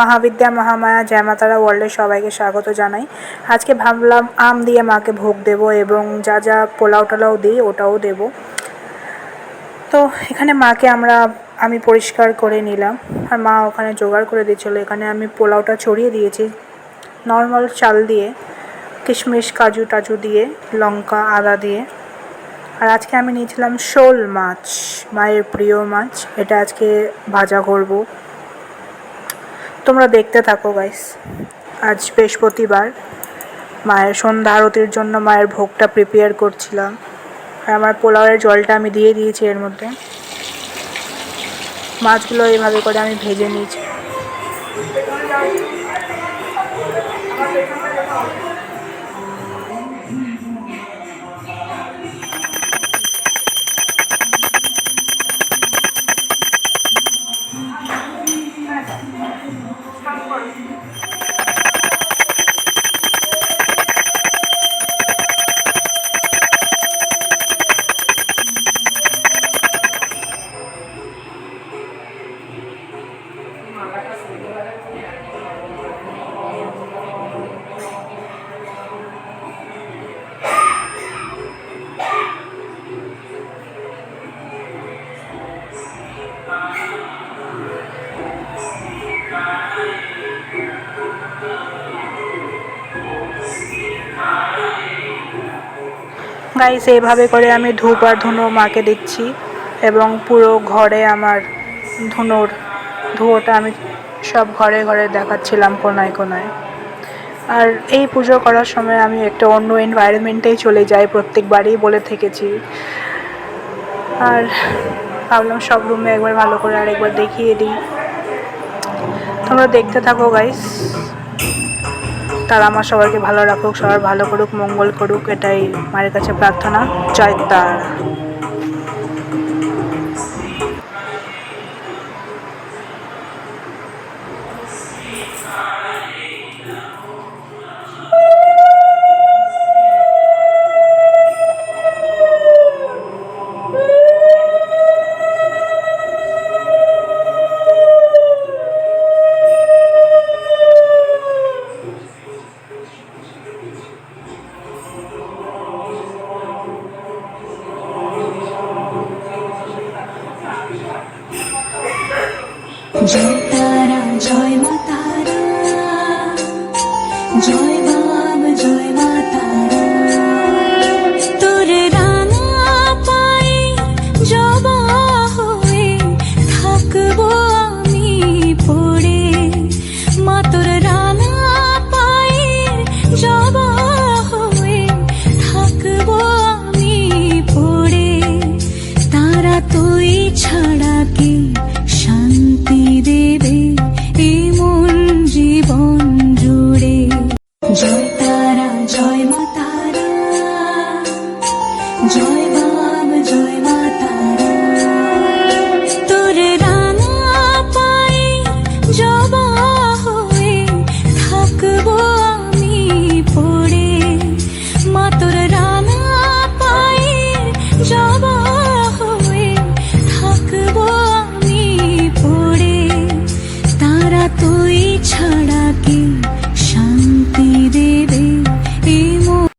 মহাবিদ্যা মহামায়া জয় মা তারা ওয়ার্ল্ডের সবাইকে স্বাগত জানাই। আজকে ভাবলাম আম দিয়ে মাকে ভোগ দেব এবং যা যা পোলাও টোলাও দিই ওটাও দেব। তো এখানে মাকে আমি পরিষ্কার করে নিলাম আর মা ওখানে জোগাড় করে দিয়েছিল। এখানে আমি পোলাওটা ছড়িয়ে দিয়েছি নর্মাল চাল দিয়ে, কিশমিশ কাজু টাজু দিয়ে, লঙ্কা আদা দিয়ে। আর আজকে আমি নিয়েছিলাম শোল মাছ, মায়ের প্রিয় মাছ। এটা আজকে ভাজা করব, তোমরা দেখতে থাকো গাইস। আজ বৃহস্পতিবার, মায়ের সন্ধ্যা আরতির জন্য মায়ের ভোগটা প্রিপেয়ার করছিলাম। আর আমার পোলাওয়ের জলটা আমি দিয়ে দিয়েছি এর মধ্যে। মাছগুলো এইভাবে করে আমি ভেজে নিয়েছি। গাইস এইভাবে করে আমি ধূপ আর ধুনো মাকে দিচ্ছি এবং পুরো ঘরে আমার ধুয়োটা আমি সব ঘরে ঘরে দেখাচ্ছিলাম কোনায় কোনায়। আর এই পুজো করার সময় আমি একটা অন্য এনভায়রনমেন্টেই চলে যাই, প্রত্যেকবারই বলে থেকেছি। আর ভাবলাম সব রুমে একবার ভালো করে আরেকবার দেখিয়ে দিই। তোমরা দেখতে থাকো গাইস। তারা আমার সবাইকে ভালো রাখুক, সবার ভালো করুক, মঙ্গল করুক, এটাই মায়ের কাছে প্রার্থনা। জয় তারা। জয় তারা জয় মা